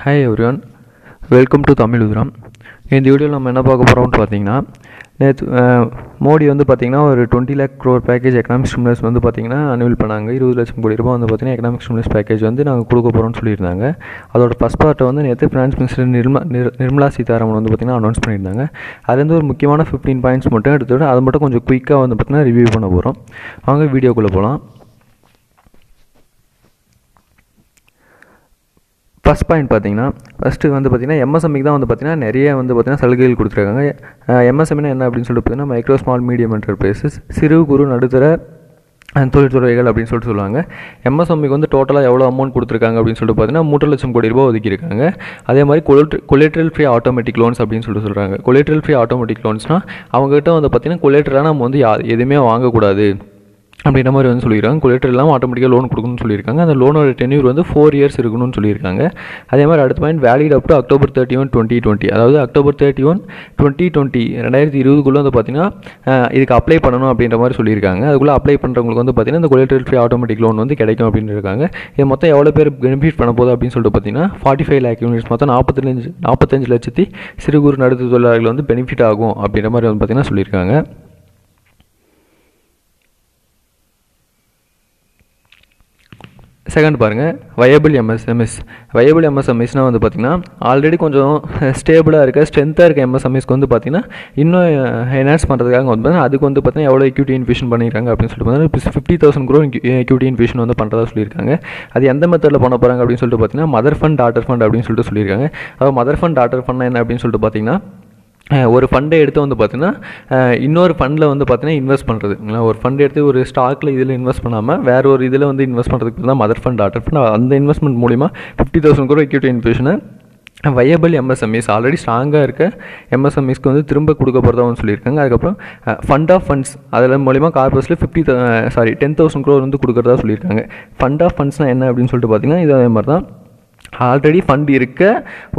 Hi everyone, welcome to Tamil உதிரம். இந்த வீடியோவில் நம்ம என்ன பார்க்க போகிறோம்னு பார்த்தீங்கன்னா, நேற்று மோடி வந்து பார்த்திங்கன்னா ஒரு 20 lakh crore package economic stimulus வந்து பார்த்திங்கன்னா அனுவல் பண்ணாங்க. 20 லட்சம் கோடி ரூபாய் வந்து பார்த்திங்கன்னா எக்கனாமிக் ஸ்டிமுலஸ் பேக்கேஜ் வந்து நாங்கள் கொடுக்க போகிறோம்னு சொல்லியிருந்தாங்க. அதோட ஃபஸ்ட் பார்ட்டை வந்து நேற்று ஃபினான்ஸ் மினிஸ்டர் நிர்மலா சீதாராமன் வந்து பார்த்திங்கன்னா அனௌன்ஸ் பண்ணியிருந்தாங்க. அதுலேருந்து ஒரு முக்கியமான 15 பாயிண்ட்ஸ் மட்டும் எடுத்துகிட்டு அதை மட்டும் கொஞ்சம் குயிக்காக வந்து பார்த்திங்கன்னா ரிவ்யூ பண்ண போகிறோம். வாங்க வீடியோக்குள்ளே போகலாம். ஃபஸ்ட் பாயிண்ட் பார்த்தீங்கன்னா, ஃபஸ்ட்டு வந்து பார்த்திங்கன்னா எம்எஸ்எம்இக்கு தான் வந்து பார்த்திங்கன்னா நிறைய வந்து பார்த்திங்கன்னா சலுகைகள் கொடுத்துருக்காங்க. எம்எஸ்எம்இனா என்ன அப்படின்னு சொல்லிட்டு பார்த்தீங்கன்னா மைக்ரோ ஸ்மால் மீடியம் என்டர்பிரைசஸ், சிறு குறு நடுத்தர தொழில்துறைகள் அப்படின்னு சொல்லிட்டு சொல்லுவாங்க. எம்எஸ்எம்இக்கு வந்து டோட்டலாக எவ்வளோ அமௌண்ட் கொடுத்துருக்காங்க அப்படின்னு சொல்லிட்டு பார்த்தீங்கன்னா 3 லட்சம் கோடி ரூபாய் ஒதுக்கியிருக்காங்க. அதே மாதிரி கொலேட்ரல் ஃப்ரீ ஆட்டோமேட்டிக் லோன்ஸ் அப்படின்னு சொல்லிட்டு சொல்கிறாங்க. கொலேட்ரல் ஃப்ரீ ஆட்டோமேட்டிக் லோன்ஸ்னால் அவங்ககிட்ட வந்து பார்த்திங்கன்னா கொலேட்ரலாக நம்ம வந்து எதுவுமே வாங்கக்கூடாது அப்படின்ற மாதிரி வந்து சொல்லியிருக்காங்க. கொலேட்ரல் இல்லாமல் ஆட்டோமேட்டிக்காக லோன் கொடுக்கணும்னு சொல்லியிருக்காங்க. அந்த லோனோட டென்யூர் வந்து 4 years இருக்கணும்னு சொல்லியிருக்காங்க. அதே மாதிரி அடுத்த point valid up to October 31, 2020, அதாவது October 31, 2020 2020 வந்து பார்த்திங்கன்னா இதுக்கு அப்ளை பண்ணணும் அப்படின்ற மாதிரி சொல்லியிருக்காங்க. அதுக்குள்ளே அப்ளை பண்ணுறவங்களுக்கு வந்து பார்த்திங்கன்னா இந்த கொலேட்ரல் ஃப்ரீ ஆட்டோமேட்டிக் லோன் வந்து கிடைக்கும் அப்படின்னு இருக்காங்க. இது மொத்தம் எவ்வளோ பேர் பெனிஃபிட் பண்ண போகுது அப்படின்னு சொல்லிட்டு பார்த்தீங்கன்னா 45 lakh யூனிட்ஸ், மொத்தம் 45 லட்சத்தி சிறு குறு நடுத்தர தொழிலாளர்கள் வந்து பெனிஃபிட் ஆகும் அப்படின்ற மாதிரி வந்து பார்த்திங்கன்னா சொல்லியிருக்காங்க. செகண்ட் பாருங்கள், வயபிள் எம்எஸ்எம்எஸ். வயபிள் எம்எஸ்எம்எஸ்னால் வந்து பார்த்திங்கன்னா ஆல்ரெடி கொஞ்சம் ஸ்டேபிளாக இருக்க ஸ்ட்ரென்த்தாக இருக்க எம்எஸ்எம்எஸ்க்கு வந்து பார்த்திங்கன்னா இன்னும் என்ஹான்ஸ் பண்ணுறதுக்காக வந்து அதுக்கு வந்து பார்த்திங்கன்னா எவ்வளோ எக்யூட்டி இன்ஃபியூஷன் பண்ணியிருக்காங்க அப்படின்னு சொல்லிட்டு பார்த்தீங்கன்னா 50,000 crore எக்யூட்டி இன்ஃபியூஷன் வந்து பண்ணுறதா சொல்லியிருக்காங்க. அது எந்த மெத்தடில் பண்ண போகிறாங்க அப்படின்னு சொல்லிட்டு பார்த்தீங்கன்னா மதர் ஃபண்ட் டாட்டர் ஃபண்ட் அப்படின்னு சொல்லிட்டு சொல்லியிருக்காங்க. அதாவது மதர் ஃபண்ட் டாட்டர் ஃபண்ட் என்ன அப்படின்னு சொல்லிட்டு பார்த்தீங்கன்னா ஒரு ஃபண்டை எடுத்து வந்து பார்த்திங்கன்னா இன்னொரு ஃபண்டில் வந்து பார்த்திங்கன்னா இன்வெஸ்ட் பண்ணுறது. ஒரு ஃபண்ட் எடுத்து ஒரு ஸ்டாக்கில் இதில் இன்வெஸ்ட் பண்ணாமல் வேறு ஒரு இதில் வந்து இன்வெஸ்ட் பண்ணுறதுக்கு தான் மதர் ஃபண்ட் டாட்டர் ஃபண்ட். அந்த இன்வெஸ்ட்மெண்ட் மூலிமா 50,000 crore எக்யூட்டி இன்ஃபியூஷனை வயபிள் எம்எஸ்எம்இஸ் ஆல்ரெடி ஸ்ட்ராங்காக இருக்க எம்எஸ்எம்இஸ்க்கு வந்து திரும்ப கொடுக்க போகிறதா வந்து சொல்லியிருக்காங்க. அதுக்கப்புறம் ஃபண்ட் ஆஃப் ஃபண்ட்ஸ் அதில் மூலிமா கார்பஸில் 10,000 crore வந்து கொடுக்குறதா சொல்லியிருக்காங்க. ஃபண்ட் ஆஃப் ஃபண்ட்ஸ்னால் என்ன அப்படின்னு சொல்லிட்டு பார்த்திங்கன்னா இது அதே மாதிரி தான் ஆல்ரெடி ஃபண்ட் இருக்க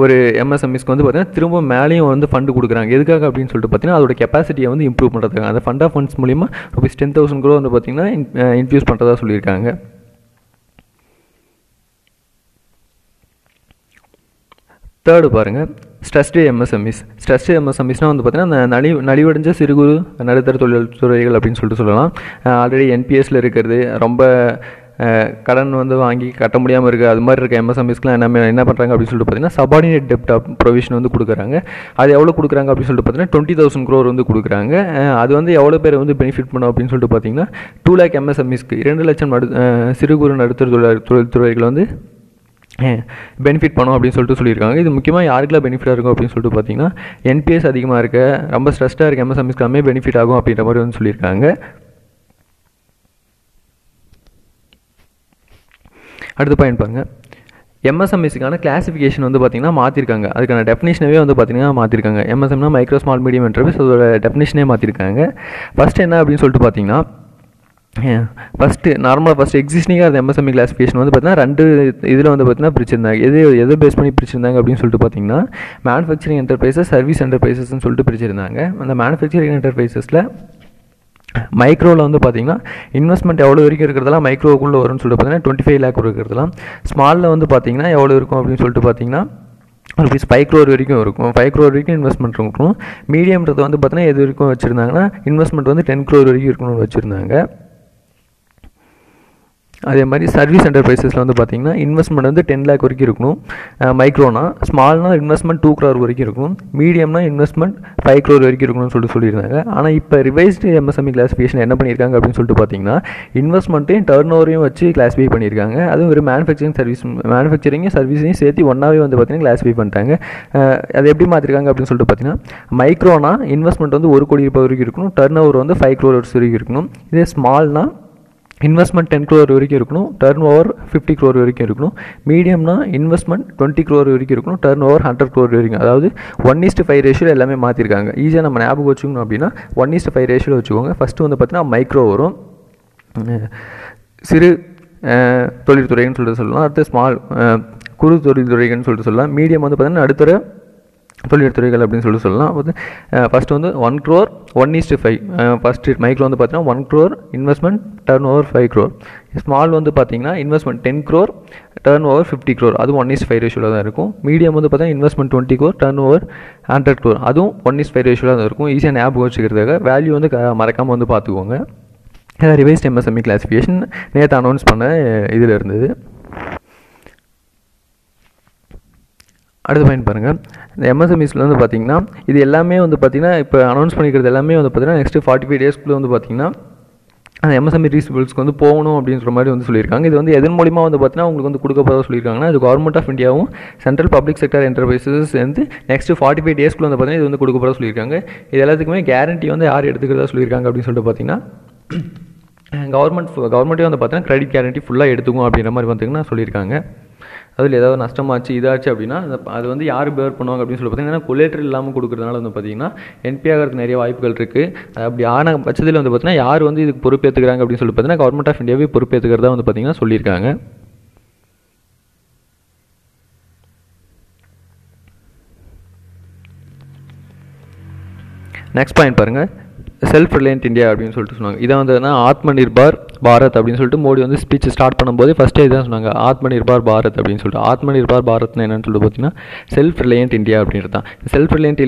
ஒரு எம்எஸ்எம்இஸ்க்கு வந்து பார்த்திங்கன்னா திரும்ப மேலேயும் வந்து ஃபண்டு கொடுக்குறாங்க. எதுக்காக அப்படின்னு சொல்லிட்டு பார்த்திங்கன்னா அதோட கெப்பாசிட்டியை வந்து இம்ப்ரூவ் பண்ணுறதுக்காக அந்த ஃபண்ட் ஆஃப் ஃபண்ட்ஸ் மூலிமா ₹10,000 crore வந்து பார்த்திங்கன்னா இன்ஃபியூஸ் பண்ணுறதா சொல்லியிருக்காங்க. தேர்டு பாருங்கள், ஸ்ட்ரெஸ்டு எம்எஸ்எம்இஸ். ஸ்ட்ரெஸ்டு எம்எஸ்எம்இஸ்னால் வந்து பார்த்திங்கன்னா அந்த நலிவடைஞ்ச சிறு குறு நடுத்தர தொழில்துறைகள் அப்படின்னு சொல்லிட்டு சொல்லலாம். ஆல்ரெடி என்பிஎஸ்சில் இருக்கிறது, ரொம்ப கடன் வந்து வாங்கி கட்ட முடியாமல் இருக்குது, அது மாதிரி இருக்க எம்எஸ்எம்இஸ்க்குலாம் என்ன பண்ணுறாங்க அப்படின்னு சொல்லிட்டு பார்த்தீங்கன்னா சபார்டினேட் டெப்ட் ப்ரொவிஷன் வந்து கொடுக்குறாங்க. அது எவ்வளோ கொடுக்குறாங்க அப்படின்னு சொல்லிட்டு பார்த்தீங்கன்னா 20,000 crore வந்து கொடுக்குறாங்க. அது வந்து எவ்வளோ பேர் வந்து பெனிஃபிட் பண்ணும் அப்படின்னு சொல்லிட்டு பார்த்தீங்கன்னா 2 lakh எம்எஸ்எம்இஸ்க்கு 2 லட்சம் சிறு குறு நடுத்தர தொழில்துறைகள் வந்து பெனிஃபிட் பண்ணும் அப்படின்னு சொல்லிட்டு சொல்லியிருக்காங்க. இது முக்கியமாக யாருக்கெல்லாம் பெனிஃபிட்டாக இருக்கும் அப்படின்னு சொல்லிட்டு பார்த்தீங்கன்னா என்பிஎஸ் அதிகமாக இருக்க ரொம்ப ஸ்ட்ரெஸ்டாக இருக்க எம்எஸ்எம்இஸ்க்கு எல்லாமே பெனிஃபிட் ஆகும் அப்படின்ற மாதிரி வந்து சொல்லியிருக்காங்க. அடுத்த பாயிண்ட் பாருங்கள், எம்எஸ்எம்இஸ்க்கான கிளாசிஃபிகேஷன் வந்து பார்த்திங்கன்னா மாற்றிருக்காங்க. அதுக்கான டெஃபினேஷனவே வந்து பார்த்திங்கன்னா மாற்றிருக்காங்க. எம்எஸ்எம்னா மைக்ரோ ஸ்மால் மீடியம் என்டர்பிரைஸ், அதோட டெஃபினேஷனே மாற்றிருக்காங்க. ஃபஸ்ட்டு என்ன அப்படின்னு சொல்லிட்டு பார்த்தீங்கன்னா ஃபஸ்ட்டு எக்ஸிஸ்டிங்காக அந்த எம்எஸ்எம்இ கிளாசிஃபிகேஷன் வந்து பார்த்தீங்கன்னா 2 இதில் வந்து பார்த்திங்கன்னா பிரிச்சிருந்தாங்க. எதை பேஸ் பண்ணி பிரிச்சிருந்தாங்க அப்படின்னு சொல்லிட்டு பார்த்தீங்கன்னா மேனுஃபேக்சரிங் என்டர்பிரைசஸ், சர்வீஸ் என்டர்பிரைசஸ்ன்னு சொல்லிட்டு பிரிச்சிருந்தாங்க. அந்த மேனுஃபேக்சரிங் என்டர்பிரைசஸில் மைக்ரோவில் வந்து பார்த்திங்கன்னா இன்வெஸ்ட்மெண்ட் எவ்வளோ வரைக்கும் இருக்கிறதெல்லாம் மைக்ரோவுக்குள்ளே வரும்னு சொல்லிட்டு பார்த்தீங்கன்னா 25 lakh இருக்கிறதுலாம். ஸ்மாலில் வந்து பார்த்திங்கன்னா எவ்வளோ இருக்கும் அப்படின்னு சொல்லிட்டு பார்த்தீங்கன்னா ₹5 crore வரைக்கும் இருக்கும். 5 crore வரைக்கும் இன்வெஸ்ட்மெண்ட் இருக்கும். மீடியம்ன்றது வந்து பார்த்திங்கன்னா எது வரைக்கும் வச்சுருந்தாங்கன்னா இன்வெஸ்ட்மெண்ட் வந்து 10 crore வரைக்கும் இருக்கணும்னு வச்சுருந்தாங்க. அதே மாதிரி சர்வீஸ் என்டர்பிரைசஸில் வந்து பார்த்திங்கன்னா இன்வெஸ்ட்மெண்ட் வந்து 10 lakh வரைக்கும் இருக்கணும். மைக்ரோனா, ஸ்மால்னால் இன்வெஸ்ட்மெண்ட் 2 crore வரைக்கும் இருக்கும். மீடியம்னா இன்வெஸ்ட்மெண்ட் 5 crore வரைக்கும் இருக்கணும்னு சொல்லியிருந்தாங்க. ஆனால் இப்போ ரிவைஸ்டு எம்எஸ்எம்இ கிளாசிஃபிகேஷன் என்ன பண்ணியிருக்காங்க அப்படின்னு சொல்லிட்டு பார்த்தீங்கன்னா இன்வெஸ்ட்மெண்ட்டையும் டர்ன் ஓவரையும் வச்சு கிளாஸிஃபை பண்ணியிருக்காங்க. அதுவும் ஒரு மேனுஃபேக்சரிங்கும் சர்வீஸையும் சேர்த்து ஒன்றாவே வந்து பார்த்திங்கன்னா கிளாஸிஃபை பண்ணிட்டாங்க. அது எப்படி மாற்றிருக்காங்க அப்படின்னு சொல்லிட்டு பார்த்தீங்கன்னா மைக்ரோனா இன்வெஸ்ட்மெண்ட் வந்து 1 கோடி ரூபாய் வரைக்கும் இருக்கணும், டர்ன் ஓவர் வந்து 5 crore வரைக்கும் இருக்கணும். இதே ஸ்மால்னா இன்வெஸ்ட்மெண்ட் 10 crore வரைக்கும் இருக்கணும், டர்ன் ஓவர் 50 crore வரைக்கும் இருக்கணும். மீடியம்னா இன்வெஸ்ட்மெண்ட் 20 crore வரைக்கும் இருக்கணும், டர்ன் ஓவர் 100 crore வரைக்கும். அதாவது 1:5 ரேஷியோ எல்லாமே மாற்றிருக்காங்க. ஈஸியாக நம்ம ஞாபகம் வச்சுக்கணும் அப்படின்னா 1:5 ரேஷியோ வச்சுக்கோங்க. ஃபஸ்ட்டு வந்து பார்த்தீங்கன்னா மைக்ரோ வரும், சிறு தொழில்துறைன்னு சொல்லிட்டு சொல்லலாம். அடுத்து ஸ்மால் குறு தொழில்துறைகள்னு சொல்லிட்டு சொல்லலாம். மீடியம் வந்து பார்த்தீங்கன்னா நடுத்தர தொழில் துறைகள் அப்படின்னு சொல்லலாம். வந்து ஃபஸ்ட்டு வந்து 1 crore 1:5. ஃபஸ்ட்டு மைக்ரோ வந்து பார்த்தீங்கன்னா 1 crore investment turn over 5 crore. Small வந்து பார்த்தீங்கன்னா investment 10 crore turn over 50 crore. அதுவும் 1:5 ரேஷியோவில் தான் இருக்கும். மீடியம் வந்து பார்த்தீங்கன்னா investment 20 crore turn over 100 crore. அதுவும் 1:5 ரேஷியோவில் தான் இருக்கும். ஈஸியாக ஞாபகம் வச்சுக்கிறதுக்காக வேல்யூ வந்து மறக்காமல் வந்து பார்த்துக்கோங்க. ரிவைஸ்ட் எம்எஸ்எம்இ கிளாஸிஃபிகேஷன் நேற்று அனௌன்ஸ் பண்ண இதில் இருந்தது. அடுத்த பாயிண்ட் பாருங்கள். இந்த எம்எஸ்எம்இஸில் வந்து பார்த்திங்கன்னா இது எல்லாமே வந்து பார்த்திங்கன்னா இப்போ அனௌன்ஸ் பண்ணிக்கிறது எல்லாமே வந்து பார்த்திங்கன்னா நெக்ஸ்ட்டு 45 டேஸ்க்குள்ளே வந்து பார்த்திங்கன்னா அந்த எம்எஸ்எம்இ ரீசிபிள்ஸ்க்கு வந்து போகணும் அப்படின்ற மாதிரி வந்து சொல்லியிருக்காங்க. இது வந்து எதன் மூலிமா வந்து பார்த்தீங்கன்னா உங்களுக்கு வந்து கொடுக்க போகிறதா சொல்லியிருக்காங்கன்னா இது கவர்மெண்ட் ஆஃப் இந்தியாவும் சென்ட்ரல் பப்ளிக் செக்டர் என்டர்பிரைசஸ் வந்து நெக்ஸ்ட்டு 45 டேஸ்க்குள்ள வந்து பார்த்தீங்கன்னா இது வந்து கொடுக்க போகிறதா சொல்லியிருக்காங்க. இது எல்லாத்துக்குமே கேரண்டி வந்து யார் எடுத்துக்கிறதா சொல்லியிருக்காங்க அப்படின்னு சொல்லிட்டு பார்த்தீங்கன்னா கவர்மெண்ட்டே வந்து பார்த்தீங்கன்னா கிரெடிட் கேரண்டி ஃபுல்லாக எடுத்துக்கும் அப்படின்ற மாதிரி பார்த்தீங்கன்னா சொல்லியிருக்காங்க. அதில் ஏதாவது நஷ்டமாச்சு இதாச்சு அப்படின்னா அது வந்து யார் பேர் பண்ணுவாங்க அப்படின்னு சொல்லி பார்த்தீங்கன்னா கொலேட்டர் இல்லாமல் கொடுக்குறதுனால வந்து பார்த்திங்கன்னா என்பி ஆகிறதுக்கு நிறைய வாய்ப்புகள் இருக்குது. அப்படி ஆன பட்சத்தில் வந்து பார்த்திங்கன்னா யார் வந்து இதுக்கு பொறுப்பேற்றுக்கிறாங்க அப்படின்னு சொல்லி பார்த்தீங்கன்னா கவர்மெண்ட் ஆஃப் இந்தியாவே பொறுப்பேற்றுக்கிறதா வந்து பார்த்திங்கன்னா சொல்லியிருக்காங்க. நெக்ஸ்ட் பாயிண்ட் பாருங்கள். செல்ஃப் ரிலையன்ட் இந்தியா அப்படின்னு சொல்லிட்டு சொன்னாங்க. இதை வந்து ஆத்ம நிர்பார் பாரத் அப்படின்னு சொல்லிட்டு மோடி வந்து ஸ்பீச் ஸ்டார்ட் பண்ணும்போது ஃபஸ்ட்டே இதான் சொன்னாங்க, ஆத்ம நிர்பார் பாரத் அப்படின்னு சொல்லிட்டு. ஆத்ம நிர்பார் பாரத்னு என்னன்னு சொல்லிட்டு பார்த்தீங்கன்னா செல்ஃப் ரிலையன்ட் இந்தியா அப்படின்றது தான். செல்ஃப் ரிலையன்ட்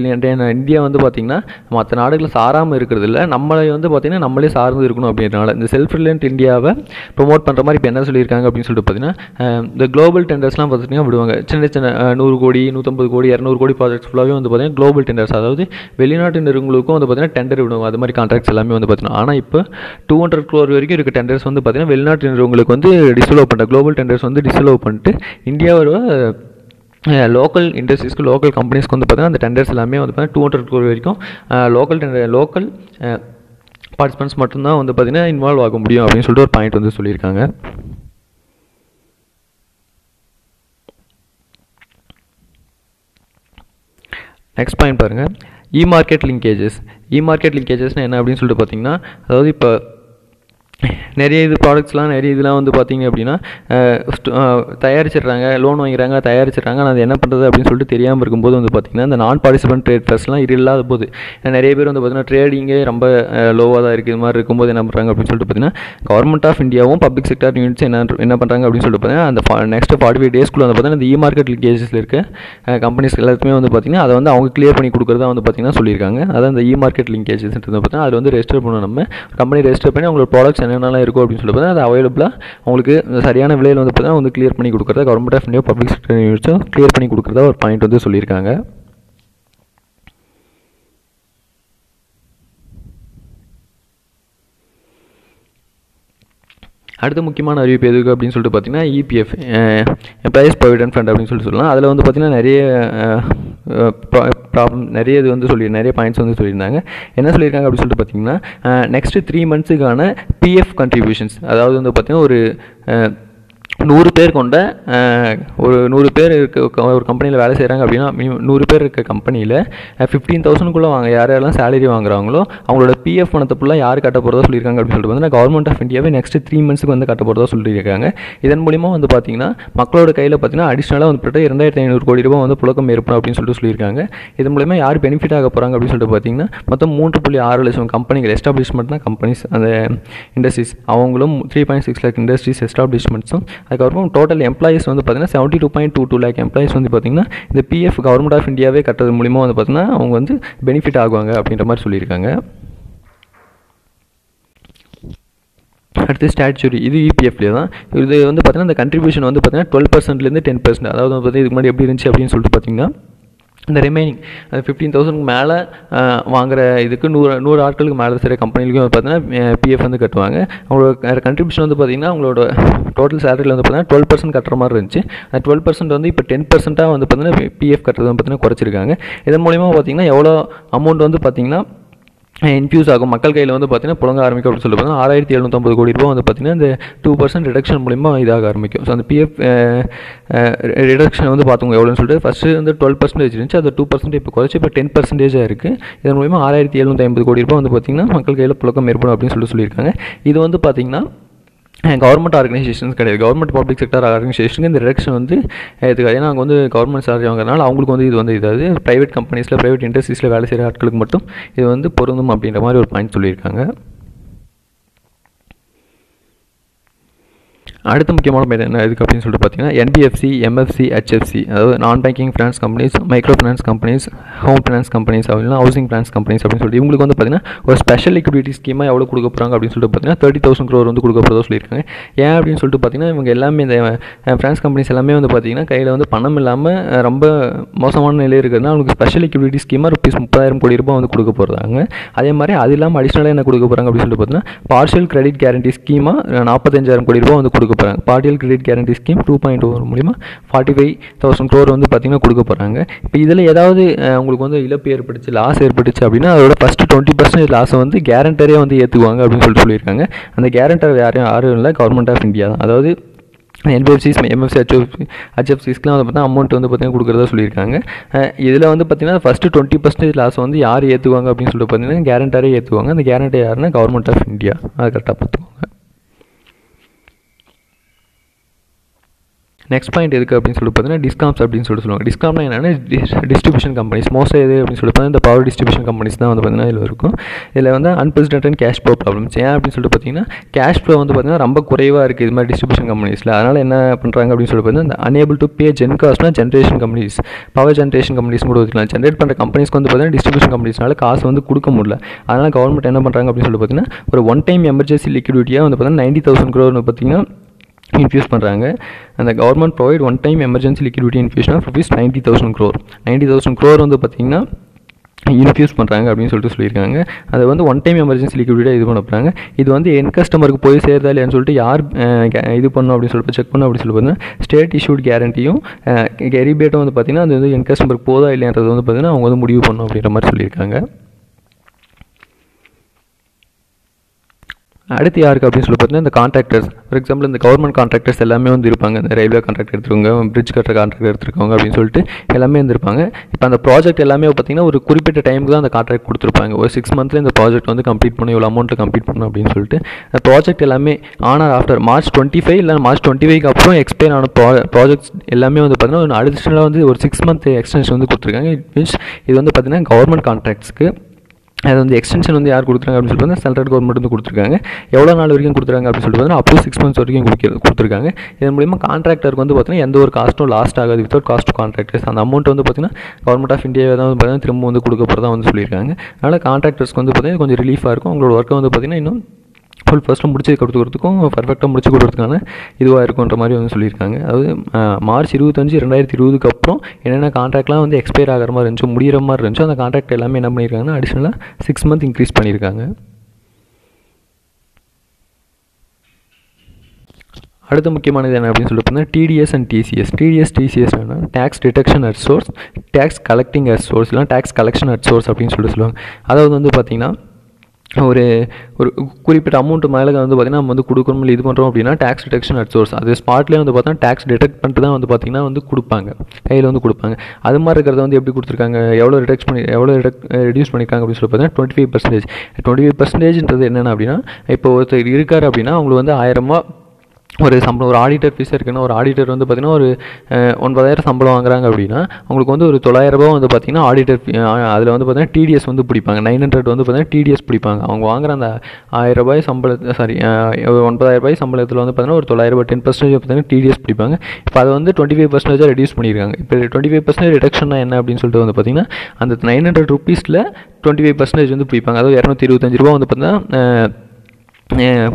இந்தியா வந்து பார்த்திங்கன்னா மற்ற நாடுகளை சாராமல் இருக்கிறது இல்லை, நம்மளை வந்து பார்த்திங்கன்னா நம்மளே சார்ந்து இருக்கணும் அப்படின்றனால இந்த செல்ஃப் ரிலையன்ட் இந்தியாவை ப்ரொமோட் பண்ணுற மாதிரி இப்போ என்ன சொல்லியிருக்காங்க அப்படின்னு சொல்லிட்டு பார்த்தீங்கன்னா இந்த குளோபல் டெண்டர்ஸ்லாம் பார்த்திங்கன்னா விடுவாங்க. சின்ன சின்ன 100 கோடி 150 கோடி 200 கோடி ப்ராஜெக்ட்ஸ் ஃபுல்லாகவே வந்து பார்த்திங்கன்னா குளோபல் டெண்டர்ஸ், அதாவது வெளிநாட்டு நிறுவனங்களுக்கும் வந்து பார்த்திங்கன்னா டெண்டர் விடுவாங்க. அது மாதிரி கான்ட்ராக்ட்ஸ் எல்லாமே வந்து பார்த்திங்கன்னா ஆனால் இப்போ 200 crore வரைக்கும் இருக்க டெண்டர்ஸ் வந்து பார்த்திங்கன்னா வெளிநாட்டு நிறுவனங்களுக்கு வந்து டிஸ்அலோவ் பண்ணிட்டு குளோபல் டெண்டர்ஸ் வந்து டிஸ்அலோவ் பண்ணிட்டு இந்தியாவோட லோக்கல் இண்டஸ்ட்ரீஸ்க்கு லோக்கல் கம்பெனிஸ்க்கு வந்து பார்த்திங்கன்னா அந்த டெண்டர்ஸ் எல்லாமே வந்து பார்த்திங்கன்னா 200 crore வரைக்கும் லோக்கல் பார்ட்டிசிபென்ட்ஸ் மட்டும்தான் வந்து பார்த்திங்கன்னா இன்வால்வ் ஆக முடியும் அப்படின்னு சொல்லிட்டு ஒரு பாயிண்ட் வந்து சொல்லியிருக்காங்க. நெக்ஸ்ட் பாயிண்ட் பாருங்கள். இ-மார்க்கெட் லிங்கேஜஸ்னால் என்ன அப்படின்னு சொல்லிட்டு பார்த்தீங்கன்னா அதாவது இப்போ நிறைய ப்ராடக்ட்ஸ்லாம் நிறைய இதெல்லாம் வந்து பார்த்திங்க அப்படின்னா தயாரிச்சிடுறாங்க, லோன் வாங்கிறாங்க, தயாரிச்சிடுறாங்க. ஆனால் அது என்ன பண்ணுறது அப்படின்னு சொல்லிட்டு தெரியாமல் இருக்கும்போது வந்து பார்த்திங்கன்னா இந்த நான் பார்ட்டிசிபென்ட் ட்ரேட் ஃபர்ஸ்ட்லாம் இது இல்லாத போது நிறைய பேர் வந்து பார்த்திங்கன்னா ட்ரேடிங்கே ரொம்ப லோவாக தான் இருக்குது. இது மாதிரி இருக்கும்போது என்ன பண்ணுறாங்க அப்படின்னு சொல்லிட்டு பார்த்திங்கன்னா கவர்மெண்ட் ஆஃப் இந்தியாவும் பப்ளிக் செக்டர் யூனிட்ஸ் என்ன பண்ணுறாங்க அப்படின்னு சொல்லிட்டு பார்த்தீங்கன்னா அந்த நெக்ஸ்ட் 45 டேஸ்க்குள்ளே வந்து பார்த்திங்கன்னா இந்த இ-மார்க்கெட் லிங்கேஜஸில் இருக்க கம்பெனிஸ் எல்லாத்துக்குமே வந்து பார்த்திங்கன்னா அதை வந்து அவங்க கிளியர் பண்ணி கொடுக்குறதா வந்து பார்த்திங்கன்னா சொல்லியிருக்காங்க. அதான் இந்த இ-மார்க்கெட் லிங்கேஜஸ் பார்த்தீங்கன்னா அதில் வந்து ரெஜிஸ்டர் பண்ணணும். நம்ம கம்பெனி ரெஜிஸ்டர் பண்ணி அவங்களோட ப்ராடக்ட்ஸ் என்னென்னலாம் இருக்கும் அப்படின்னு சொல்லி பார்த்தீங்கன்னா அது அவைலபிளாக உங்களுக்கு சரியான விலையில் வந்து பார்த்தீங்கன்னா வந்து கிளியர் பண்ணி கொடுக்குறதா government of India public sector யூனிட்ஸும் கிளியர் பண்ணி கொடுக்குறதா ஒரு பாயிண்ட் வந்து சொல்லியிருக்காங்க. அடுத்த முக்கியமான அறிவிப்பு எதுக்கு அப்படின்னு சொல்லிட்டு பார்த்தீங்கன்னா இபிஎஃப் எம்ப்ளாயீஸ் ப்ராவிடென்ட் ஃபண்ட் அப்படின்னு சொல்லிட்டு சொல்லலாம். அதில் வந்து பார்த்திங்கன்னா நிறைய இது வந்து நிறைய பாயிண்ட்ஸ் வந்து சொல்லியிருந்தாங்க. என்ன சொல்லியிருக்காங்க அப்படின்னு சொல்லிட்டு பார்த்தீங்கன்னா நெக்ஸ்ட்டு 3 monthsக்கான பிஎஃப் கண்ட்ரிபியூஷன்ஸ், அதாவது வந்து பார்த்திங்கன்னா ஒரு 100 பேர் கொண்ட ஒரு 100 பேர் இருக்க ஒரு கம்பெனியில் வேலை செய்கிறாங்க அப்படின்னா 100 பேர் இருக்க கம்பெனியில் 15,000க்குள்ளே யாரெல்லாம் சேலரி வாங்குறாங்களோ அவங்களோட பிஎஃப் பணத்தை ஃபுல்லாக யார் கட்ட போகிறதா சொல்லியிருக்காங்க அப்படின்னு சொல்லிட்டு பார்த்தீங்கன்னா கவர்மெண்ட் ஆஃப் இந்தியாவே நெக்ஸ்ட் 3 monthsக்கு வந்து கட்ட போகிறதா சொல்லியிருக்காங்க. இதன் மூலிமா வந்து பார்த்திங்கன்னா மக்களோட கையில் பார்த்திங்கன்னா அடிஷ்னலாக வந்து 2,500 கோடி ரூபாய் வந்து புழக்கம் ஏற்படும் அப்படின்னு சொல்லிட்டு சொல்லியிருக்காங்க. இதன் மூலிமா யார் பெனிஃபிட் ஆக போகிறாங்க அப்படின்னு சொல்லிட்டு பார்த்தீங்கன்னா மொத்தம் 3.6 லட்சம் கம்பெனிகள் எஸ்டாப்ளிஷ்மெண்ட் தான் கம்பெனிஸ் அந்த இண்டஸ்ட்ரீஸ் அவங்களும் 3.6 lakh இண்டஸ்ட்ரீஸ் எஸ்டாப்ளிஷ்மெண்ட்ஸும் அதுக்கப்புறம் டோட்டல் எம்ப்ளாயிஸ் வந்து பார்த்திங்கன்னா 72.22 lakh எம்ப்ளாயிஸ் வந்து பார்த்திங்கன்னா இந்த பிஎஃப் கவர்மெண்ட் ஆஃப் இந்தியாவே கட்டுறது மூலிமா வந்து பார்த்திங்கன்னா அவங்க வந்து பெனிஃபிட் ஆகுவாங்க அப்படின்ற மாதிரி சொல்லியிருக்காங்க. அடுத்து ஸ்டாச்சுரி, இது இபிஎஃப்லேயே தான். இது வந்து பார்த்திங்கன்னா இந்த கண்ட்ரிபியூஷன் வந்து பார்த்திங்கன்னா 12%லேருந்து 10%, அதாவது வந்து இதுக்கு முன்னாடி எப்படி இருந்துச்சு அப்படின்னு சொல்லிட்டு பார்த்திங்கன்னா இந்த ரிமைனிங் 15,000க்கு மேலே வாங்குகிற இதுக்கு 100 ஆட்களுக்கு மேலே சில கம்பெனிகளுக்கும் வந்து பார்த்தீங்கன்னா பிஎஃப் வந்து கட்டுவாங்க. அவங்களோட கண்ட்ரிபியூஷன் வந்து பார்த்திங்கன்னா அவங்களோட டோட்டல் சேலரியில் வந்து பார்த்தீங்கன்னா 12% கட்டுற மாதிரி இருந்துச்சு. அந்த 12% வந்து இப்போ 10% வந்து பார்த்திங்கன்னா பிஎஃப் கட்டுறது வந்து பார்த்திங்கன்னா குறைச்சிருக்காங்க. இதன் மூலிமா பார்த்திங்கன்னா எவ்வளோ அமௌண்ட் வந்து பார்த்திங்கன்னா இன்ஃபியூஸ் ஆகும் மக்கள் கையில் வந்து பார்த்திங்கன்னா புழங்க ஆரம்பிக்கும் அப்படின்னு சொல்லி பார்த்தீங்கன்னா 6,750 கோடி ரூபா வந்து பார்த்திங்கன்னா இந்த 2% ரிடக்ஷன் மூலிமா இதாக ஆரம்பிக்கும். ஸோ அந்த பிஎஃப் ரிடக்ஷன் வந்து பார்த்துங்க எவ்வளோன்னு சொல்லிட்டு ஃபஸ்ட்டு வந்து 12% இருந்துச்சு, அது 2% இப்போ குறைச்சி இப்போ 10% இருக்குது. இதன் மூலிமா 6,750 கோடி ரூபா வந்து பார்த்திங்கன்னா மக்கள் கையில் புழக்கம் ஏற்படும் அப்படின்னு சொல்லியிருக்காங்க. இது வந்து பார்த்திங்கன்னா கவர்மெண்ட் ஆர்கனைசேஷன்ஸ் கிடையாது. கவர்மெண்ட் பப்ளிக் செக்டர் ஆர்கனைசேஷனுக்கு இந்த ரிடக்ஷன் வந்து எடுத்துக்காது. ஏன்னா அங்கே வந்து கவர்மெண்ட் சேலரி வாங்குறதுனால அவங்களுக்கு வந்து இது வந்து இதாவது ப்ரைவேட் கம்பெனிஸில் ப்ரைவேட் இண்டஸ்ட்ரீஸில் வேலை செய்கிற ஆட்களுக்கு மட்டும் இது வந்து பொருந்தும் அப்படின்ற மாதிரி ஒரு பாயிண்ட் சொல்லியிருக்காங்க. அடுத்த முக்கியமான பாயிண்ட் என்ன இதுக்கு அப்படின்னு சொல்லிட்டு பார்த்தீங்கன்னா NBFC, MFC, HFC, அதாவது நான் banking finance companies, micro finance companies, home finance companies அப்படின்னா ஹவுசிங் ஃபினான்ஸ் கம்பெனிஸ் அப்படின்னு சொல்லிட்டு இவங்களுக்கு வந்து பார்த்தீங்கன்னா ஒரு ஸ்பெஷல் லிக்விடிட்டி ஸ்கீமாக எவ்வளோ கொடுக்க போகிறாங்க அப்படின்னு சொல்லிட்டு பார்த்தீங்கன்னா 30,000 crore வந்து கொடுக்க போகிறதா சொல்லியிருக்காங்க. ஏன் அப்படின்னு சொல்லிட்டு பார்த்தீங்கன்னா இவங்க எல்லாமே இந்த ஃபினான்ஸ் கம்பெனிஸ் எல்லாமே வந்து பார்த்தீங்கன்னா கையில் வந்து பணம் இல்லாமல் ரொம்ப மோசமான நிலையில் இருக்கிறதுனா அவங்களுக்கு ஸ்பெஷல் லிக்விடிட்டி ஸ்கீமாக ₹30,000 கோடி வந்து கொடுக்க போகிறாங்க. அதே மாதிரி அது இல்லாமல் அடிஷ்னலாக என்ன கொடுக்க போகிறாங்க அப்படின்னு சொல்லிட்டு பார்த்தீங்கன்னா பார்ஷியல் கிரெடிட் கேரண்டி ஸ்கீமாக ₹45,000 கோடி வந்து கொடுக்க போகிறாங்க. பார்ஷியல் கிரெடிட் கேரண்டி ஸ்கீம் 2.0 மூலிமா 45,000 crore வந்து பார்த்தீங்கன்னா கொடுக்க போகிறாங்க. இப்போ இதில் ஏதாவது உங்களுக்கு வந்து இழப்பு ஏற்பட்டுச்சு, லாஸ் ஏற்பட்டுச்சு அப்படின்னா அதோட ஃபஸ்ட்டு 20% லாஸை வந்து கேரண்டரே வந்து ஏற்றுக்குவாங்க அப்படின்னு சொல்லியிருக்காங்க. அந்த கேரண்டர் யாரும் இல்லை, கவர்மெண்ட் ஆஃப் இந்தியா தான். அதாவது NBFCs, MFC, HFCஸ்க்குலாம் வந்து பார்த்தா அமௌண்ட் வந்து பார்த்தீங்கன்னா கொடுக்குறதா சொல்லியிருக்காங்க. இதில் வந்து பார்த்தீங்கன்னா ஃபஸ்ட்டு 20% லாஸ் வந்து யார் ஏற்றுவாங்க அப்படின்னு சொல்லிட்டு பார்த்தீங்கன்னா கேரண்டரே ஏற்றுவாங்க. அந்த கேரண்டர் யாருன்னா கவர்மெண்ட் ஆஃப் இந்தியா. அதை கரெக்டாக பார்த்துக்கோங்க. நெக்ஸ்ட் பாயிண்ட் எதுக்கு அப்படின்னு சொல்லிட்டு பார்த்தீங்கன்னா டிஸ்காம்ஸ் அப்படின்னு சொல்லுவாங்க. டிஸ்காம்னா என்னென்னா டிஸ்ட்ரிபியூஷன் கம்பெனிஸ். மோஸ்ட்டாக எது அப்படின்னு சொல்லிட்டு பார்த்தீங்கன்னா இந்த பவர் டிஸ்ட்ரிபியூஷன் கம்பெனிஸ் தான் வந்து பார்த்தீங்கன்னா இதில் இருக்கும். இதில் வந்து அன்பிரசிடென்டட் கேஷ் ஃப்ளோ ப்ராப்ளம்ஸ். ஏன் அப்படின்னு சொல்லிட்டு பார்த்தீங்கன்னா கேஷ் ஃப்ளோ வந்து பார்த்தீங்கன்னா ரொம்ப குறைவாக இருக்குது இது மாதிரி டிஸ்ட்ரிபியூஷன் கம்பெனிஸில். அதனால் என்ன பண்ணுறாங்க அப்படின்னு சொல்லிட்டு பார்த்தீங்கன்னா இந்த அனேபிள் டு பே ஜென் காஸ்ட்னா generation companies, power generation companies கூட வச்சுக்கலாம். ஜென்ரேட் பண்ணுற கம்பெனிஸ்க்கு வந்து பார்த்தீங்கன்னா டிஸ்ட்ரிபியூஷன் கம்பெனிஸ்னால காசு வந்து கொடுக்க முடியல. அதனால் கவர்மெண்ட் என்ன பண்ணுறாங்க அப்படின்னு சொல்லிட்டு பார்த்தீங்கன்னா ஒரு ஒன் டைம் எமர்ஜென்சி லிக்விடிட்டியாக வந்து பார்த்தீங்கன்னா 90,000 crore பார்த்தீங்கன்னா இன்ஃபியூஸ் பண்ணுறாங்க. அந்த government provide one time emergency liquidity infusion of ₹90,000 crore. 90,000 crore வந்து பார்த்திங்கன்னா இன்ஃபியூஸ் பண்ணுறாங்க அப்படின்னு சொல்லியிருக்காங்க. அதை வந்து ஒன் டைம் எமர்ஜென்சி லிக்விடிட்டியாக இது பண்ண போகிறாங்க. இது வந்து என் கஸ்டமருக்கு போய் சேர்தா இல்லையான்னு சொல்லிட்டு யார் இது பண்ணணும் அப்படின்னு சொல்லிட்டு செக் பண்ணணும் அப்படின்னு சொல்லி பார்த்தீங்கன்னா ஸ்டேட் இஷ்யூட் கேரண்டியும் ரிபேட்டும் வந்து பார்த்திங்கன்னா அது வந்து என் கஸ்டமருக்கு போதா இல்லையான்றது வந்து பார்த்திங்கன்னா அவங்க வந்து முடிவு பண்ணணும் அப்படின்ற மாதிரி சொல்லியிருக்காங்க. அடுத்து யாருக்கு அப்படின்னு சொல்லி பார்த்தீங்கன்னா இந்த கான்ட்ராக்டர்ஸ். ஃபார் எக்ஸாம்பிள் இந்த கவர்மெண்ட் கான்ட்ராக்டர்ஸ் எல்லாமே வந்து இருப்பாங்க. இந்த ரயில்வே கான்ட்ராக்ட் எடுத்துருக்கவங்க, பிரிட்ஜ் கட்டுற கான்ட்ராக்ட் எடுத்துருக்கவங்க அப்படின்னு சொல்லிட்டு எல்லாமே இருந்திருப்பாங்க. இப்போ அந்த ப்ராஜெக்ட் எல்லாமே பார்த்தீங்கன்னா ஒரு குறிப்பிட்ட டைமுக்கு தான் அந்த கான்ட்ராக்ட் கொடுத்துருப்பாங்க. ஒரு 6 months இந்த ப்ராஜெக்ட் வந்து கம்ப்ளீட் பண்ணணும், இவ்வளோ அமௌண்ட்டில் கம்ப்ளீட் பண்ணணும் அப்படின்னு சொல்லிட்டு அந்த ப்ராஜெக்ட் எல்லாமே ஆனால் ஆஃப்டர் March 25 இல்லை March 25 அப்புறம் எக்ஸ்பைர் ஆன ப்ராஜெக்ட்ஸ் எல்லாமே வந்து பார்த்தீங்கன்னா ஒரு அடிஷ்னலாக வந்து ஒரு 6 month எக்ஸ்டென்ஷன் வந்து கொடுத்துருக்காங்க. இட் மீன்ஸ் இது வந்து பார்த்தீங்கன்னா கவர்மெண்ட் கான்ட்ராக்ட்ஸ்க்கு அது வந்து எக்ஸ்டென்ஷன் வந்து யார் கொடுத்துருக்காங்க அப்படின்னு சொல்லிட்டு பார்த்தீங்கன்னா சென்ட்ரல் கவர்மெண்ட் வந்து கொடுத்துருக்காங்க. எவ்வளோ நாள் வரைக்கும் கொடுத்துருக்காங்க அப்படின்னு சொல்லிட்டு பார்த்தீங்கன்னா அப் to 6 months வரைக்கும் கொடுத்துருக்காங்க. இதன் மூலிமா கான்ட்ராக்டருக்கு வந்து பார்த்தீங்கன்னா எந்த ஒரு காஸ்ட்டும் லாஸ்ட் ஆகாது. வித்தவுட் காஸ்ட் டு கான்ட்ராக்டர்ஸ் அந்த அமௌண்ட் வந்து பார்த்தீங்கன்னா கவர்மெண்ட் ஆஃப் இந்தியாவை தான் வந்து பார்த்தீங்கன்னா திரும்ப வந்து கொடுக்க போகிறதா வந்து சொல்லியிருக்காங்க. அதனால் கான்ட்ராக்டர்ஸ்க்கு வந்து பார்த்தீங்கன்னா கொஞ்சம் ரிலீஃபாக இருக்கும். அவங்களோட ஒர்க்கை வந்து பார்த்தீங்கன்னா இன்னும் ஃபஸ்ட்டு முடிச்சு கொடுத்துக்கிறதுக்கும் பர்ஃபெக்டாக முடிச்சு கொடுக்குறதுக்கான இதுவாக இருக்குன்ற மாதிரி வந்து சொல்லியிருக்காங்க. அதாவது March 25, 2020 அப்புறம் என்னென்ன கான்ட்ராக்ட்லாம் வந்து எக்ஸ்பைர் ஆகிற மாதிரி இருந்துச்சோ, முடிகிற மாதிரி இருந்துச்சோ அந்த கான்ட்ராக்ட் எல்லாமே என்ன பண்ணியிருக்காங்கன்னா அடிஷ்னலாக 6 month இன்க்ரீஸ் பண்ணியிருக்காங்க. அடுத்த முக்கியமானது என்ன அப்படின்னு சொல்லி பார்த்தீங்கன்னா TDS அண்ட் TCS. TCS என்ன tax deduction at source, tax collecting at source, இல்லை டேக்ஸ் கலெக்ஷன் அட் சோர்ஸ் அப்படின்னு சொல்லுவாங்க. அதாவது வந்து பார்த்திங்கன்னா ஒரு குறிப்பிட்ட அமௌண்ட் மேலே வந்து பார்த்திங்கன்னா நம்ம வந்து கொடுக்கணும் இல்லை இது பண்ணுறோம் அப்படின்னா டேக்ஸ் டிடக்ஷன் அட் சோர்ஸ் அது ஸ்பாட்லேயே வந்து பார்த்தீங்கன்னா டேக்ஸ் டிடெக்ட் பண்ணிட்டு தான் வந்து பார்த்திங்கன்னா வந்து கொடுப்பாங்க, கையில் வந்து கொடுப்பாங்க. அது மாதிரி இருக்கிறத வந்து எப்படி கொடுத்துருக்காங்க, எவ்வளோ ரெடியூஸ் பண்ணியிருக்காங்க அப்படின்னு சொல்லி பார்த்தீங்கன்னா 25%. 25%ன்றது என்னென்ன அப்படின்னா இப்போ ஒருத்தர் இருக்கார் அப்படின்னா அவங்களுக்கு வந்து 1000 ஒரு சம்பளம், ஒரு ஆடிட்டர் ஃபீஸ் இருக்குன்னா ஒரு ஆடிட்டர் வந்து பார்த்திங்கன்னா ஒரு 9,000 சம்பளம் வாங்குறாங்க அப்படின்னா அவங்களுக்கு வந்து ஒரு 9,000 ரூபா வந்து பார்த்திங்கன்னா ஆடிட்டர் அதில் வந்து பார்த்திங்கன்னா TDS வந்து பிடிப்பாங்க. 900 வந்து பார்த்திங்கன்னா TDS பிடிப்பாங்க. அவங்க வாங்குற அந்த 1000 ரூபாய் சம்பளத்தை 9,000 ரூபாய் சம்பளத்தில் வந்து பார்த்திங்கன்னா ஒரு 9,000 ரூபாய் 10% பார்த்திங்கன்னா TDS பிடிப்பாங்க. இப்போ அதை வந்து 25% ரெடியூஸ் பண்ணியிருக்காங்க. இப்போ 25% ரிடக்ஷன்னா என்ன அப்படின்னு சொல்லிட்டு வந்து பார்த்திங்கன்னா அந்த 900 rupeesல 25% வந்து பிடிப்பாங்க. அதாவது 225 ரூபா வந்து பார்த்திங்கன்னா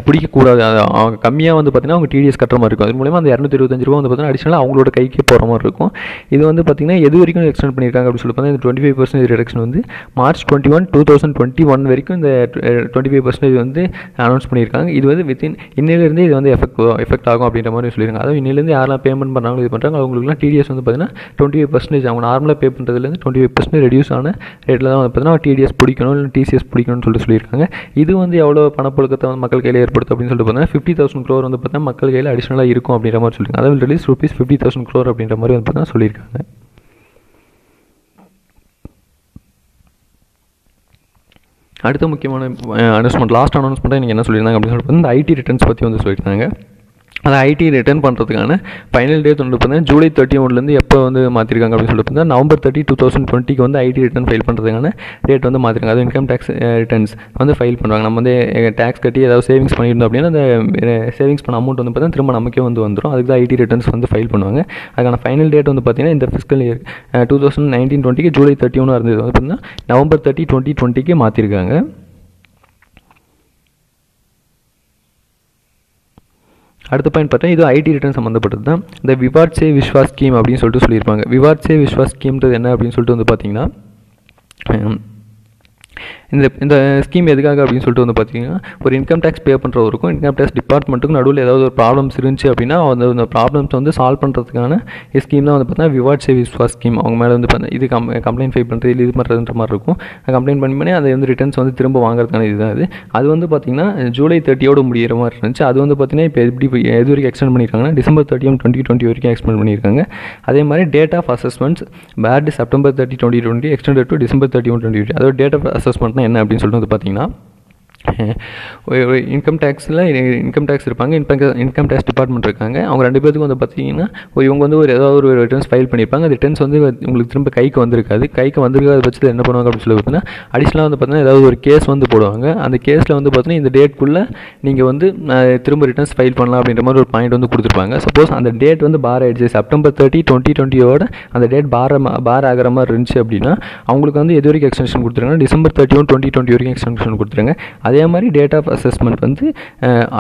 பிடிக்கக்கூடாது. அவங்க கம்மியாக வந்து பார்த்திங்கன்னா அவங்க TDS கட்டுற மாதிரி இருக்கும். அது மூலமாக அந்த 225 ரூபா வந்து பார்த்திங்கன்னா அடிஷனலாக அவங்களோட கைக்கே போகிற மாதிரி இருக்கும். இது வந்து பார்த்திங்கன்னா எது வரைக்கும் எக்ஸ்டெண்ட் பண்ணியிருக்காங்க அப்படின்னு சொல்லி பார்த்தீங்கன்னா இந்த 25% ரிடக்ஷன் வந்து March 21, 2021 வரைக்கும் இந்த 25% வந்து அனௌன்ஸ் பண்ணியிருக்காங்க. இது வந்து இன்னிலேருந்தே இது வந்து எஃபெக்ட் ஆகும் அப்படின்ற மாதிரி சொல்லியிருக்காங்க. அதாவது இன்னிலேருந்து யாரெல்லாம் பேமெண்ட் பண்ணுறாங்களோ இது பண்ணுறாங்க அவங்களுக்குலாம் TDS வந்து பார்த்திங்கன்னா 25% அவங்க நார்மலாக பே பண்ணுறதுலேருந்து 25% ரெடியூஸ் ஆன ரேட்டில் தான் வந்து பார்த்திங்கன்னா TDS பிடிக்கணும் இல்லை TCS பிடிக்கணும்னு சொல்லியிருக்காங்க. இது வந்து எவ்வளோ பணப்புழக்கத்தை வந்து மக்கள் கையில் ஏற்படுத்தும் அப்படின்னு சொல்லிட்டு பார்த்தீங்கன்னா 50,000 crore வந்து பார்த்தீங்கன்னா மக்கள் கையில் அடிஷனலாக இருக்கும் அப்படின்ற மாதிரி சொல்லியிருக்காங்க. அதாவது ரிலீஸ் ₹50,000 crore அப்படின்ற மாதிரி வந்து பார்த்தீங்கன்னா சொல்லியிருக்காங்க. அடுத்த முக்கியமான அனௌன்ஸ்மெண்ட், லாஸ்ட் அனௌன்ஸ்மெண்ட்டாக எனக்கு என்ன சொல்லியிருந்தாங்க அப்படின்னு சொல்லிட்டு இந்த ஐடி ரிட்டர்ன்ஸ் பற்றி வந்து சொல்லியிருந்தாங்க. அதை ஐடி ரிட்டர்ன் பண்ணுறதுக்கான ஃபைனல் டேட் வந்து பார்த்தீங்கன்னா ஜூலை 31 எப்போ வந்து மாற்றிருக்காங்க அப்படின்னு சொல்லிட்டு பார்த்தீங்கன்னா நவம்பர் 30, 2020 வந்து ஐடி ரிட்டர்ன் ஃபைல் பண்ணுறதுக்கான டேட் வந்து மாற்றிருக்காங்க. அது இன்கம் டேக்ஸ் ரிட்டர்ன்ஸ் வந்து ஃபைல் பண்ணுவாங்க. நம்ம வந்து டேக்ஸ் கட்டி ஏதாவது சேவிங்ஸ் பண்ணியிருந்தோம் அப்படின்னா அந்த சேவிங்ஸ் பண்ண அமௌண்ட் வந்து பார்த்தீங்கன்னா திரும்ப நமக்கே வந்து வந்துடும். அதுக்கு தான் ஐடி ரிட்டர்ன்ஸ் வந்து ஃபைல் பண்ணுவாங்க. அதுக்கான ஃபைனல் டேட் வந்து பார்த்தீங்கன்னா இந்த ஃபிஸ்கல் இயர் 2019-20 ஜூலை 31 இருந்தது வந்து பார்த்தீங்கன்னா நவம்பர் 30, 2020 மாற்றிருக்காங்க. அடுத்த பாயிண்ட் பார்த்தா இது ஐடி ரிட்டர்ன் சம்மந்தப்பட்டது தான். இந்த விவாட் சே விஸ்வாஸ் ஸ்கீம் அப்படின்னு சொல்லிட்டு சொல்லியிருப்பாங்க. விவாட் சே விஸ்வாஸ் ஸ்கீம்ன்றது என்ன அப்படின்னு சொல்லிட்டு வந்து பார்த்தீங்கன்னா இந்த ஸ்கீம் எதுக்காக அப்படின்னு சொல்லிட்டு வந்து பார்த்தீங்கன்னா ஒரு இன்கம் டேக்ஸ் பே பண்ணுறவருக்கும் இன்கம் டேக்ஸ் டிபார்ட்மெண்ட்டுக்கும் நடுவில் ஏதாவது ஒரு ப்ராப்ளம்ஸ் இருந்துச்சு அப்படின்னா அந்த ப்ராப்ளம்ஸ் வந்து சால்வ் பண்ணுறதுக்கான ஸ்கீம் தான் வந்து பார்த்தீங்கன்னா விவாட் சே விஸ்வாஸ் ஸ்கீம். அவங்க மேலே வந்து பார்த்தீங்கன்னா இது கம்ப்ளைண்ட் ஃபைல் பண்ணுறது இது பண்ணுறதுன்ற மாதிரி இருக்கும். கம்ப்ளைண்ட் பண்ணி அதை வந்து ரிட்டர்ன்ஸ் வந்து திரும்ப வாங்குறதுக்கான இதுதான் அது வந்து பார்த்தீங்கன்னா ஜூலை 30 முடிகிற மாதிரி இருந்துச்சு. அது வந்து பார்த்தீங்கன்னா இப்போ எப்படி எது வரைக்கும் எக்ஸ்டெண்ட் பண்ணியிருக்காங்கன்னா டிசம்பர் 31, 2020 வரைக்கும் எக்ஸ்டெண்ட் பண்ணியிருக்காங்க. அதே மாதிரி date of assessments paid September 30, 2020 extended to December 31, 2020. அதோட டேட் ஆஃப் அசஸ்மெண்ட்னா என்ன அப்படின்னு சொல்லிட்டு வந்து பார்த்தீங்கன்னா இன்கம் டேக்ஸில் இன்கம் டேக்ஸ் இருப்பாங்க, இன்கம் டேக்ஸ் டிபார்ட்மெண்ட் இருக்காங்க. அவங்க 2 பேருக்கும் வந்து பார்த்தீங்கன்னா இவங்க வந்து ஏதாவது ஒரு ரிட்டர்ன்ஸ் ஃபைல் பண்ணியிருப்பாங்க. அந்த ரிட்டர்ன்ஸ் வந்து உங்களுக்கு திரும்ப கைக்கு வந்திருக்காது பட்சத்தில் என்ன பண்ணுவாங்க அப்படின்னு சொல்லி பார்த்தீங்கன்னா அடிஷ்னலாக வந்து பார்த்தீங்கன்னா ஏதாவது ஒரு கேஸ் வந்து போடுவாங்க. அந்த கேஸில் வந்து பார்த்தீங்கன்னா இந்த டேட்குள்ளே நீங்கள் வந்து திரும்ப ரிட்டர்ன்ஸ் ஃபைல் பண்ணலாம் அப்படின்ற மாதிரி ஒரு பாயிண்ட் வந்து கொடுத்துருப்பாங்க. சப்போஸ் அந்த டேட் வந்து பார் ஆகிடுச்சு செப்டம்பர் 30, 2020 அந்த டேட் பார் ஆகிற மாதிரி இருந்துச்சு அப்படின்னா அவங்களுக்கு வந்து எது வரைக்கும் எக்ஸ்டென்ஷன் கொடுத்துருங்க டிசம்பர் 31, 2020 வரைக்கும் எக்ஸ்டென்ஷன் கொடுத்துருங்க. அதே மாதிரி டேட் ஆஃப் அசஸ்மெண்ட் வந்து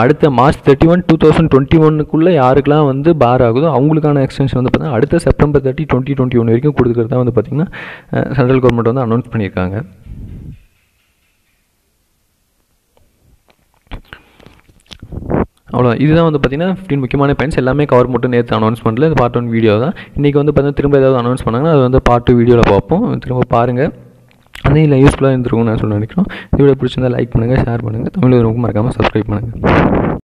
அடுத்த மார்ச் 31, 2021 யாருக்கெல்லாம் வந்து பார் ஆகுதோ அவங்களுக்கான எக்ஸ்டென்ஷன் வந்து பார்த்தீங்கன்னா அடுத்த செப்டம்பர் 30, 2021 வரைக்கும் கொடுக்குறதா வந்து பார்த்தீங்கன்னா சென்ட்ரல் கவர்மெண்ட் வந்து அனௌன்ஸ் பண்ணியிருக்காங்க. அவ்வளோ இதுதான் வந்து பார்த்தீங்கன்னா 15 முக்கியமான பாயிண்ட்ஸ் எல்லாமே கவர் மட்டும் நேற்று அனௌன்ஸ்மெண்ட்டில் இது பார்ட் 1 வீடியோ தான். இன்றைக்கி வந்து பார்த்தீங்கன்னா திரும்ப ஏதாவது அனௌன்ஸ் பண்ணாங்கன்னா அது வந்து பார்ட் 2 வீடியோவில் பார்ப்போம். திரும்ப பாருங்கள். அதே இல்லை யூஸ்ஃபுல்லாக இருந்திருக்கும்னு நான் சொல்ல நினைக்கிறோம். வீடியோ பிடிச்சிருந்தால் லைக் பண்ணுங்கள், ஷேர் பண்ணுங்கள். தமிழ் ரொம்ப மறக்காமல் சப்ஸ்கிரைப் பண்ணுங்கள்.